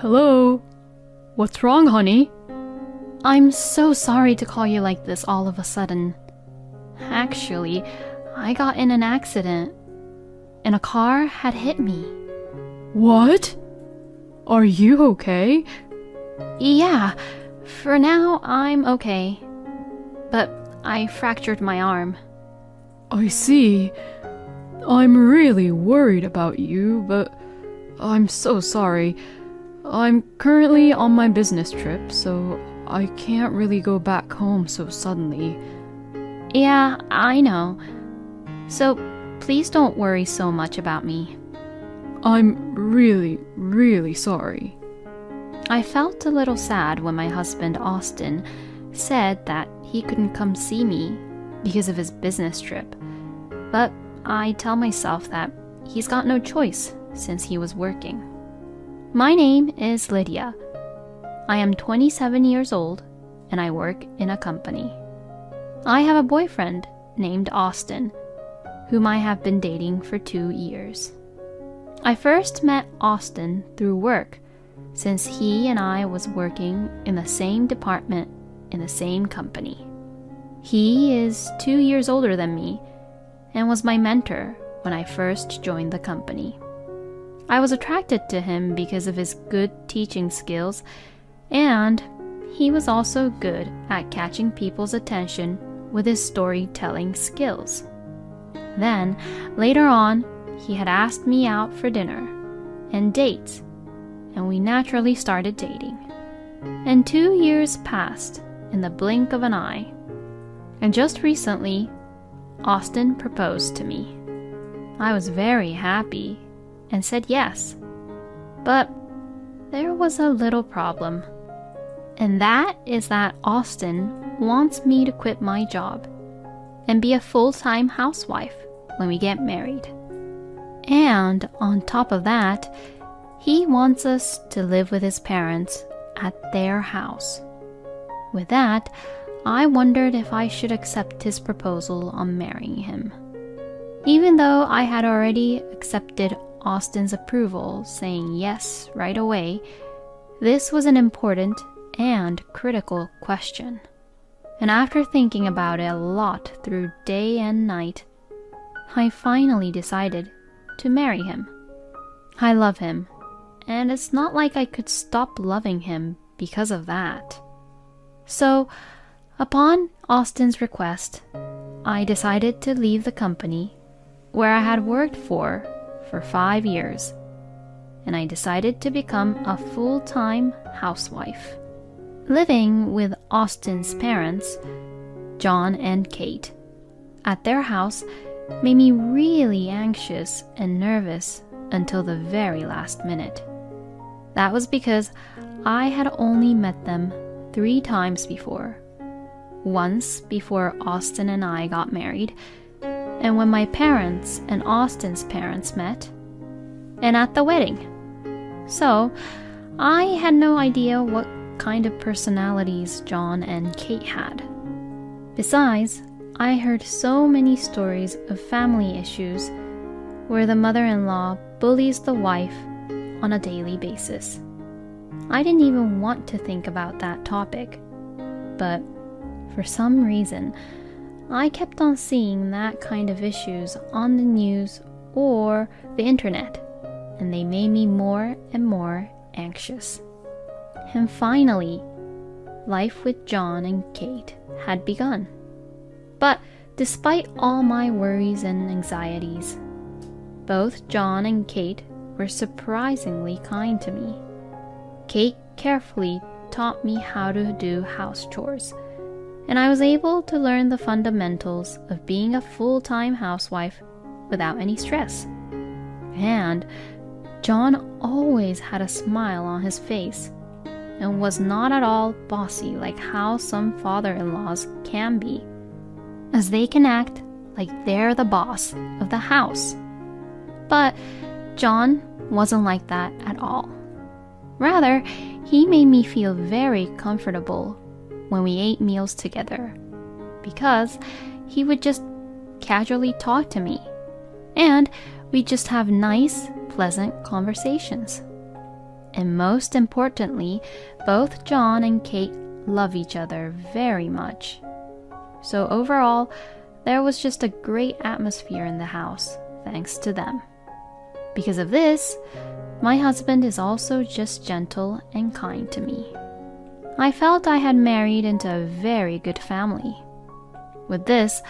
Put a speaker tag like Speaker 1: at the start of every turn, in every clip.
Speaker 1: Hello? What's wrong, honey?
Speaker 2: I'm so sorry to call you like this all of a sudden. Actually, I got in an accident, and a car had hit me.
Speaker 1: What? Are you okay?
Speaker 2: Yeah, for now I'm okay. But I fractured my arm.
Speaker 1: I see. I'm really worried about you, but I'm so sorry. I'm currently on my business trip, so I can't really go back home so suddenly.
Speaker 2: Yeah, I know. So please don't worry so much about me.
Speaker 1: I'm really, really sorry.
Speaker 2: I felt a little sad when my husband, Austin, said that he couldn't come see me because of his business trip. But I tell myself that he's got no choice since he was working. My name is Lydia. I am 27 years old and I work in a company. I have a boyfriend named Austin, whom I have been dating for 2 years. I first met Austin through work, since he and I was working in the same department in the same company. He is 2 years older than me and was my mentor when I first joined the company. I was attracted to him because of his good teaching skills, and he was also good at catching people's attention with his storytelling skills. Then, later on, he had asked me out for dinner and dates, and we naturally started dating. And 2 years passed in the blink of an eye. And just recently, Austin proposed to me. I was very happy and said yes. But there was a little problem. And that is that Austin wants me to quit my job and be a full-time housewife when we get married. And on top of that, he wants us to live with his parents at their house. With that, I wondered if I should accept his proposal on marrying him. Even though I had already accepted Austin's approval, saying yes right away, this was an important and critical question. And after thinking about it a lot through day and night, I finally decided to marry him. I love him, and it's not like I could stop loving him because of that. So, upon Austin's request, I decided to leave the company where I had worked for 5 years, and I decided to become a full-time housewife. Living with Austin's parents, John and Kate, at their house made me really anxious and nervous until the very last minute. That was because I had only met them 3 times before. Once before Austin and I got married, and when my parents and Austin's parents met, and at the wedding. So, I had no idea what kind of personalities John and Kate had. Besides, I heard so many stories of family issues where the mother-in-law bullies the wife on a daily basis. I didn't even want to think about that topic, but for some reason, I kept on seeing that kind of issues on the news or the internet, and they made me more and more anxious. And finally, life with John and Kate had begun. But despite all my worries and anxieties, both John and Kate were surprisingly kind to me. Kate carefully taught me how to do house chores, and I was able to learn the fundamentals of being a full-time housewife without any stress. And John always had a smile on his face and was not at all bossy like how some father-in-laws can be, as they can act like they're the boss of the house. But John wasn't like that at all. Rather, he made me feel very comfortable when we ate meals together, because he would just casually talk to me, and we'd just have nice, pleasant conversations. And most importantly, both John and Kate love each other very much. So overall, there was just a great atmosphere in the house, thanks to them. Because of this, my husband is also just gentle and kind to me. I felt I had married into a very good family. With this,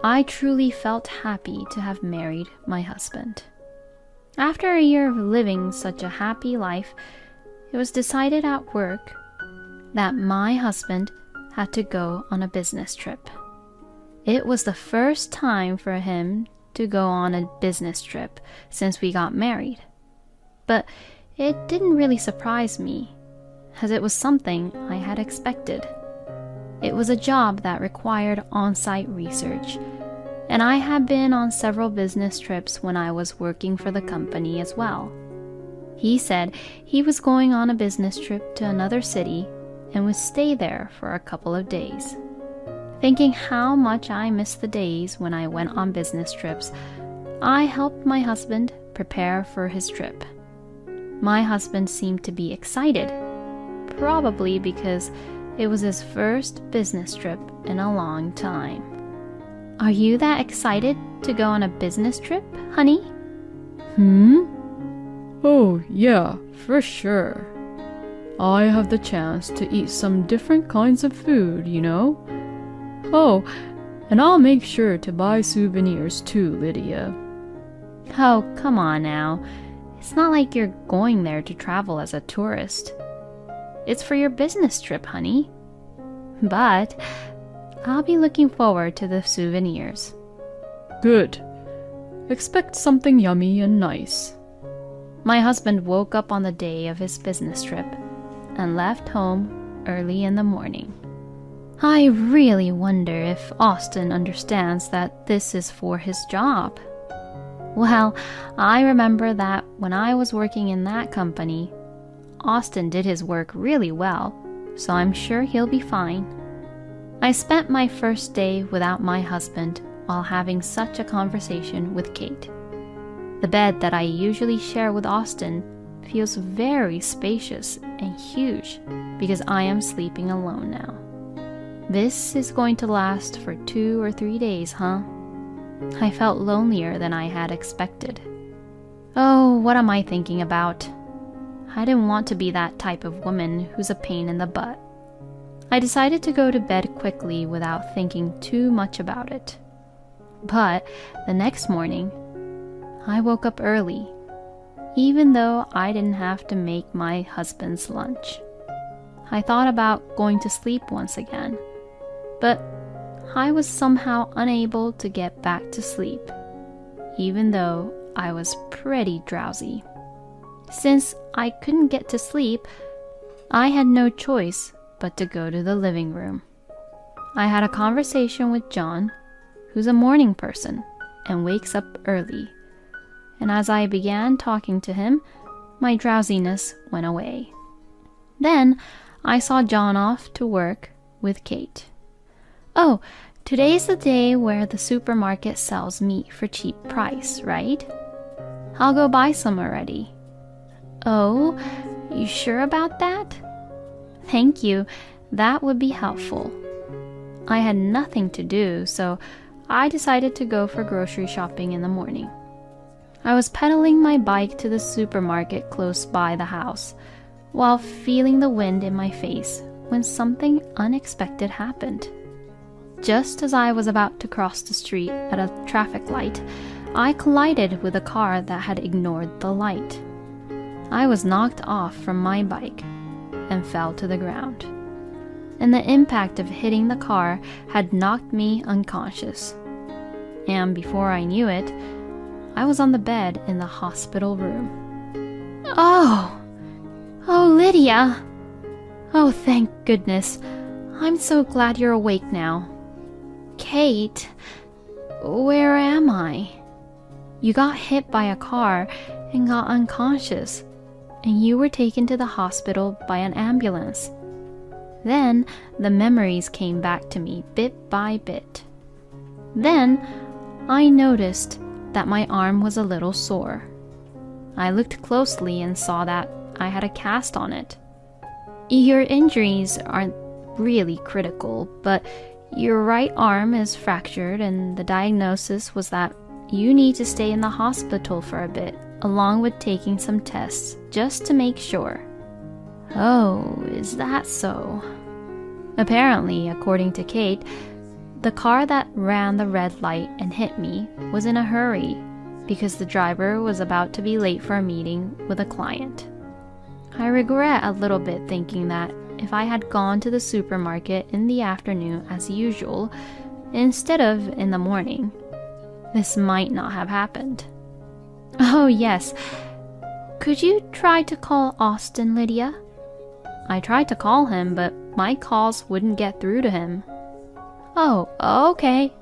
Speaker 2: I truly felt happy to have married my husband. After a year of living such a happy life, it was decided at work that my husband had to go on a business trip. It was the first time for him to go on a business trip since we got married. But it didn't really surprise me, as it was something I had expected. It was a job that required on-site research, and I had been on several business trips when I was working for the company as well. He said he was going on a business trip to another city and would stay there for a couple of days. Thinking how much I missed the days when I went on business trips, I helped my husband prepare for his trip. My husband seemed to be excited, probably because it was his first business trip in a long time. Are you that excited to go on a business trip, honey?
Speaker 1: Oh, yeah, for sure. I have the chance to eat some different kinds of food, you know? Oh, and I'll make sure to buy souvenirs too, Lydia.
Speaker 2: Oh, come on now. It's not like you're going there to travel as a tourist. It's for your business trip, honey. But I'll be looking forward to the souvenirs.
Speaker 1: Good. Expect something yummy and nice.
Speaker 2: My husband woke up on the day of his business trip and left home early in the morning. I really wonder if Austin understands that this is for his job. Well, I remember that when I was working in that company, Austin did his work really well, so I'm sure he'll be fine. I spent my first day without my husband while having such a conversation with Kate. The bed that I usually share with Austin feels very spacious and huge because I am sleeping alone now. This is going to last for 2 or 3 days, huh? I felt lonelier than I had expected. Oh, what am I thinking about? I didn't want to be that type of woman who's a pain in the butt. I decided to go to bed quickly without thinking too much about it. But the next morning, I woke up early, even though I didn't have to make my husband's lunch. I thought about going to sleep once again, but I was somehow unable to get back to sleep, even though I was pretty drowsy. Since I couldn't get to sleep, I had no choice but to go to the living room. I had a conversation with John, who's a morning person and wakes up early. And as I began talking to him, my drowsiness went away. Then I saw John off to work with Kate. Oh, today's the day where the supermarket sells meat for cheap price, right? I'll go buy some already. Oh, you sure about that? Thank you, that would be helpful. I had nothing to do, so I decided to go for grocery shopping in the morning. I was pedaling my bike to the supermarket close by the house, while feeling the wind in my face when something unexpected happened. Just as I was about to cross the street at a traffic light, I collided with a car that had ignored the light. I was knocked off from my bike and fell to the ground. And the impact of hitting the car had knocked me unconscious. And before I knew it, I was on the bed in the hospital room. Oh, Lydia! Oh, thank goodness. I'm so glad you're awake now. Kate, where am I? You got hit by a car and got unconscious, and you were taken to the hospital by an ambulance. Then the memories came back to me bit by bit. Then I noticed that my arm was a little sore. I looked closely and saw that I had a cast on it. Your injuries aren't really critical, but your right arm is fractured and the diagnosis was that you need to stay in the hospital for a bit, along with taking some tests, just to make sure. Oh, is that so? Apparently, according to Kate, the car that ran the red light and hit me was in a hurry because the driver was about to be late for a meeting with a client. I regret a little bit thinking that if I had gone to the supermarket in the afternoon as usual, instead of in the morning, this might not have happened. Oh yes, could you try to call Austin, Lydia? I tried to call him, but my calls wouldn't get through to him. Oh, okay.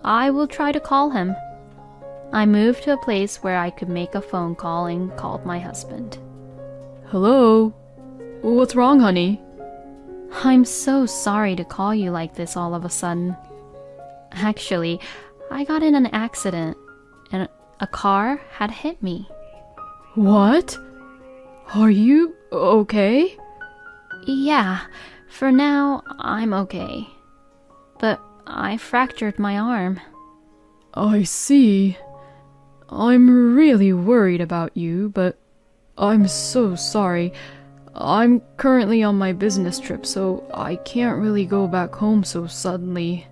Speaker 2: I will try to call him. I moved to a place where I could make a phone call and called my husband.
Speaker 1: Hello? What's wrong, honey?
Speaker 2: I'm so sorry to call you like this all of a sudden. Actually, I got in an accident and a car had hit me.
Speaker 1: What? Are you okay?
Speaker 2: Yeah, for now, I'm okay. But I fractured my arm.
Speaker 1: I see. I'm really worried about you, but I'm so sorry. I'm currently on my business trip, so I can't really go back home so suddenly.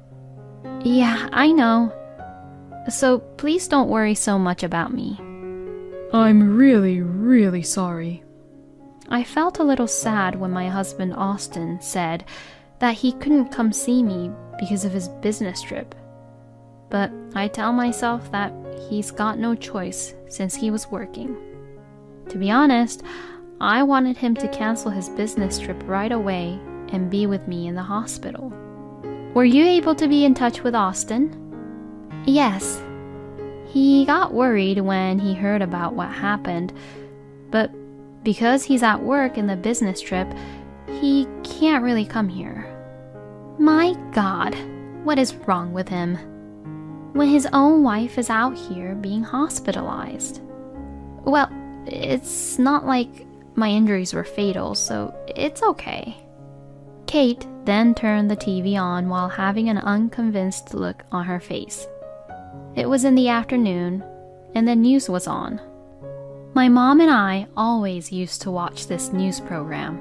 Speaker 2: Yeah, I know. So please don't worry so much about me.
Speaker 1: I'm really, really sorry.
Speaker 2: I felt a little sad when my husband Austin said that he couldn't come see me because of his business trip. But I tell myself that he's got no choice since he was working. To be honest, I wanted him to cancel his business trip right away and be with me in the hospital. Were you able to be in touch with Austin? Yes. He got worried when he heard about what happened, but because he's at work in the business trip, he can't really come here. My God, what is wrong with him? When his own wife is out here being hospitalized. Well, it's not like my injuries were fatal, so it's okay. Kate then turned the TV on while having an unconvinced look on her face. It was in the afternoon, and the news was on. My mom and I always used to watch this news program,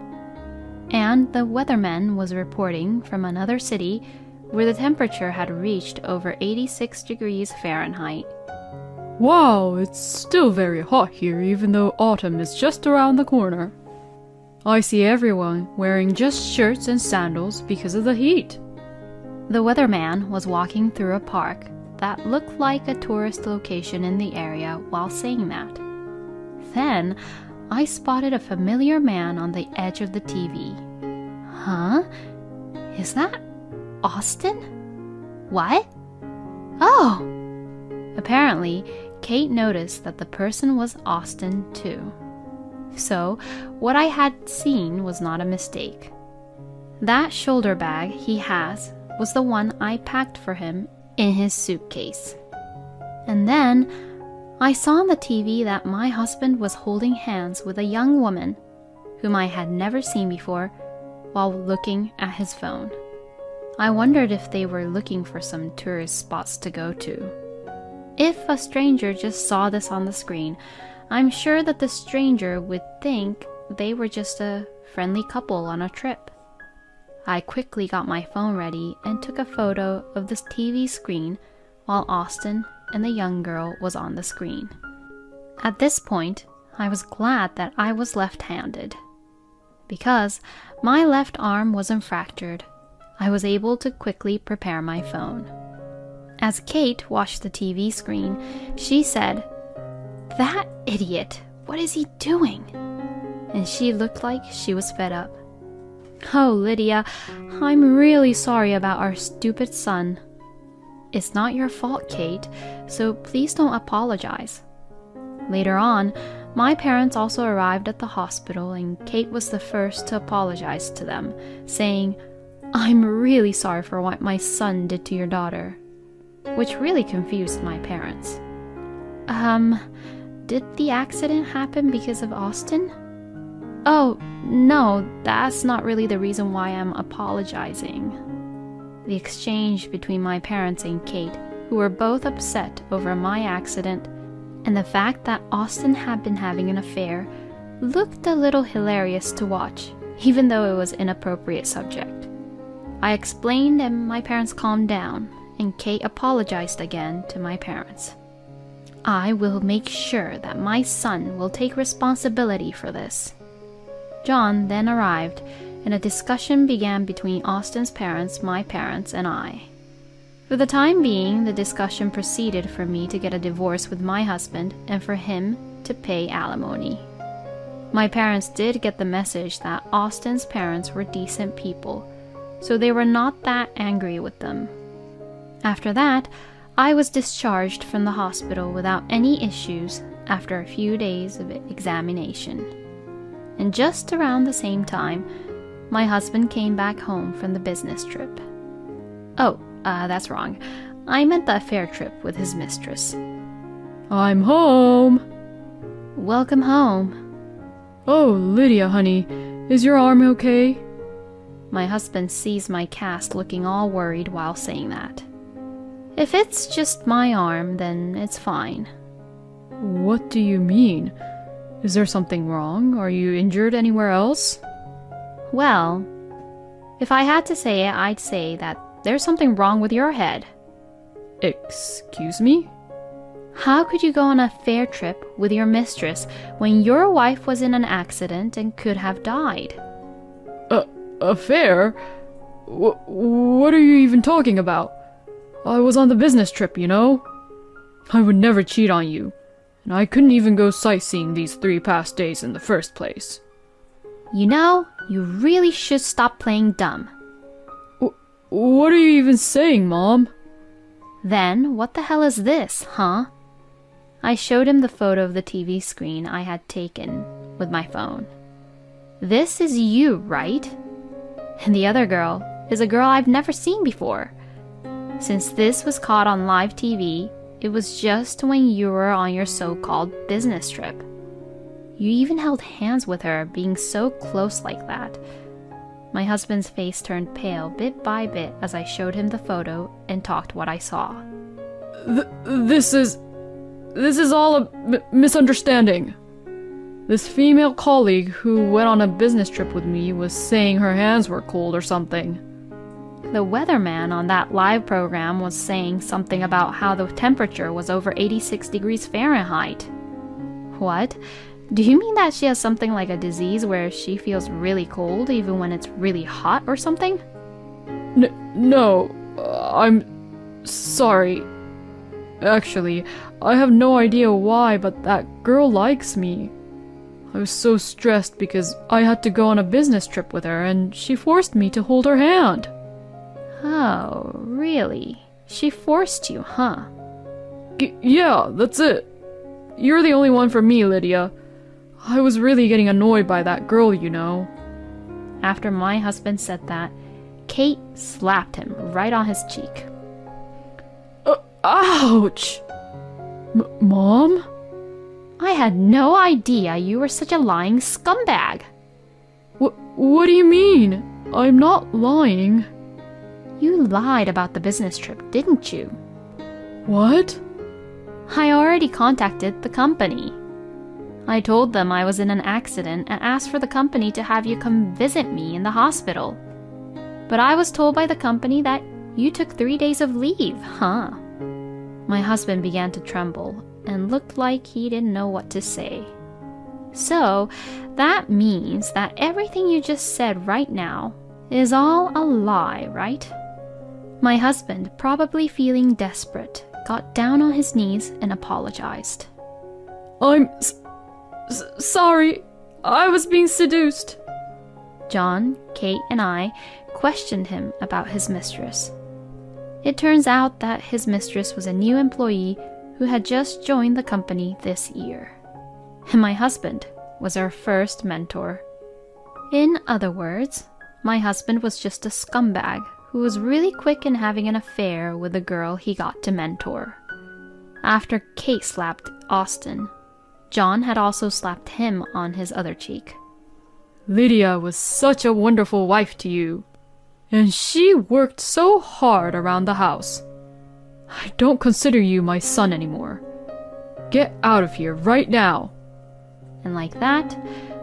Speaker 2: and the weatherman was reporting from another city where the temperature had reached over 86 degrees Fahrenheit.
Speaker 1: Wow, it's still very hot here even though autumn is just around the corner. I see everyone wearing just shirts and sandals because of the heat.
Speaker 2: The weatherman was walking through a park that looked like a tourist location in the area while saying that. Then, I spotted a familiar man on the edge of the TV. Huh? Is that Austin? What? Oh! Apparently, Kate noticed that the person was Austin too. So, what I had seen was not a mistake. That shoulder bag he has was the one I packed for him in his suitcase. And then, I saw on the TV that my husband was holding hands with a young woman whom I had never seen before while looking at his phone. I wondered if they were looking for some tourist spots to go to. If a stranger just saw this on the screen, I'm sure that the stranger would think they were just a friendly couple on a trip. I quickly got my phone ready and took a photo of this TV screen while Austin and the young girl was on the screen. At this point, I was glad that I was left-handed. Because my left arm wasn't fractured, I was able to quickly prepare my phone. As Kate watched the TV screen, she said, "That idiot, what is he doing?" And she looked like she was fed up. "Oh, Lydia, I'm really sorry about our stupid son." "It's not your fault, Kate, so please don't apologize." Later on, my parents also arrived at the hospital and Kate was the first to apologize to them, saying, "I'm really sorry for what my son did to your daughter," which really confused my parents. Did the accident happen because of Austin? Oh, no, that's not really the reason why I'm apologizing. The exchange between my parents and Kate, who were both upset over my accident, and the fact that Austin had been having an affair, looked a little hilarious to watch, even though it was an inappropriate subject. I explained and my parents calmed down, and Kate apologized again to my parents. I will make sure that my son will take responsibility for this. John then arrived, and a discussion began between Austin's parents, my parents, and I. For the time being, the discussion proceeded for me to get a divorce with my husband and for him to pay alimony. My parents did get the message that Austin's parents were decent people, so they were not that angry with them. After that, I was discharged from the hospital without any issues after a few days of examination. And just around the same time, my husband came back home from the business trip. Oh, that's wrong. I meant the affair trip with his mistress.
Speaker 1: I'm home.
Speaker 2: Welcome home.
Speaker 1: Oh, Lydia, honey, is your arm okay?
Speaker 2: My husband sees my cast looking all worried while saying that. If it's just my arm, then it's fine.
Speaker 1: What do you mean? Is there something wrong? Are you injured anywhere else?
Speaker 2: Well, if I had to say it, I'd say that there's something wrong with your head.
Speaker 1: Excuse me?
Speaker 2: How could you go on a fair trip with your mistress when your wife was in an accident and could have died?
Speaker 1: Affair? What are you even talking about? I was on the business trip, you know? I would never cheat on you, and I couldn't even go sightseeing these 3 past days in the first place.
Speaker 2: You know, you really should stop playing dumb.
Speaker 1: What are you even saying, Mom?
Speaker 2: Then, what the hell is this, huh? I showed him the photo of the TV screen I had taken with my phone. This is you, right? And the other girl is a girl I've never seen before. Since this was caught on live TV, it was just when you were on your so-called business trip. You even held hands with her, being so close like that. My husband's face turned pale bit by bit as I showed him the photo and talked what I saw.
Speaker 1: This is all a misunderstanding. This female colleague who went on a business trip with me was saying her hands were cold or something.
Speaker 2: The weatherman on that live program was saying something about how the temperature was over 86 degrees Fahrenheit. What? Do you mean that she has something like a disease where she feels really cold even when it's really hot or something?
Speaker 1: No, I'm sorry. Actually, I have no idea why, but that girl likes me. I was so stressed because I had to go on a business trip with her and she forced me to hold her hand.
Speaker 2: Oh, really? She forced you, huh?
Speaker 1: Yeah, that's it. You're the only one for me, Lydia. I was really getting annoyed by that girl, you know.
Speaker 2: After my husband said that, Kate slapped him right on his cheek.
Speaker 1: Ouch! Mom?
Speaker 2: I had no idea you were such a lying scumbag.
Speaker 1: What do you mean? I'm not lying.
Speaker 2: You lied about the business trip, didn't you?
Speaker 1: What?
Speaker 2: I already contacted the company. I told them I was in an accident and asked for the company to have you come visit me in the hospital. But I was told by the company that you took 3 days of leave, huh? My husband began to tremble and looked like he didn't know what to say. So, that means that everything you just said right now is all a lie, right? My husband, probably feeling desperate, got down on his knees and apologized.
Speaker 1: I'm sorry. I was being seduced.
Speaker 2: John, Kate, and I questioned him about his mistress. It turns out that his mistress was a new employee who had just joined the company this year. And my husband was our first mentor. In other words, my husband was just a scumbag who was really quick in having an affair with the girl he got to mentor. After Kate slapped Austin, John had also slapped him on his other cheek.
Speaker 1: Lydia was such a wonderful wife to you, and she worked so hard around the house. I don't consider you my son anymore. Get out of here right now."
Speaker 2: And like that,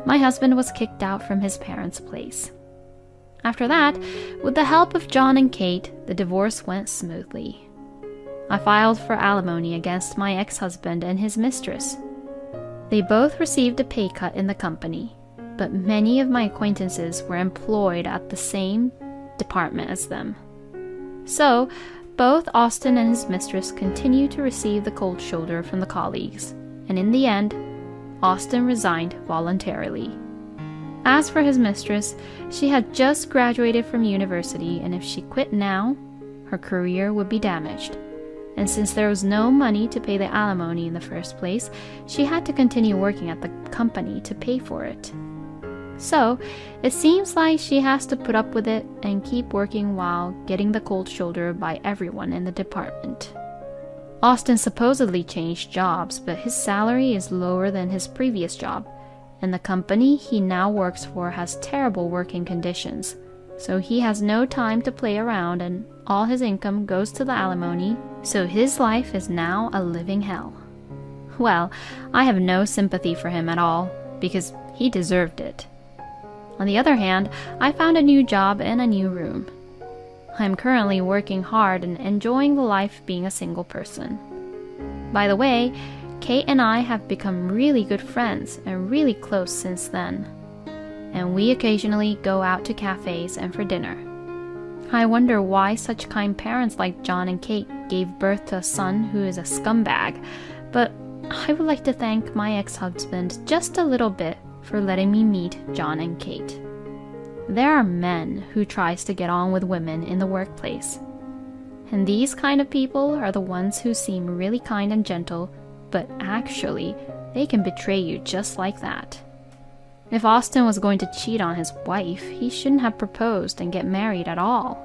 Speaker 2: my husband was kicked out from his parents' place. After that, with the help of John and Kate, the divorce went smoothly. I filed for alimony against my ex-husband and his mistress. They both received a pay cut in the company, but many of my acquaintances were employed at the same department as them. So, both Austin and his mistress continued to receive the cold shoulder from the colleagues, and in the end, Austin resigned voluntarily. As for his mistress, she had just graduated from university, and if she quit now, her career would be damaged. And since there was no money to pay the alimony in the first place, she had to continue working at the company to pay for it. So, it seems like she has to put up with it and keep working while getting the cold shoulder by everyone in the department. Austin supposedly changed jobs, but his salary is lower than his previous job, and the company he now works for has terrible working conditions, so he has no time to play around and all his income goes to the alimony, so his life is now a living hell. Well, I have no sympathy for him at all, because he deserved it. On the other hand, I found a new job and a new room. I am currently working hard and enjoying the life being a single person. By the way, Kate and I have become really good friends and really close since then. And we occasionally go out to cafes and for dinner. I wonder why such kind parents like John and Kate gave birth to a son who is a scumbag, but I would like to thank my ex-husband just a little bit for letting me meet John and Kate. There are men who tries to get on with women in the workplace. And these kind of people are the ones who seem really kind and gentle, but actually, they can betray you just like that. If Austin was going to cheat on his wife, he shouldn't have proposed and get married at all.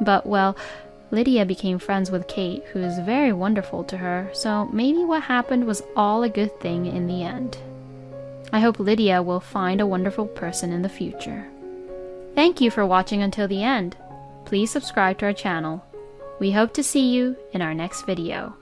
Speaker 2: But, well, Lydia became friends with Kate, who is very wonderful to her, so maybe what happened was all a good thing in the end. I hope Lydia will find a wonderful person in the future. Thank you for watching until the end. Please subscribe to our channel. We hope to see you in our next video.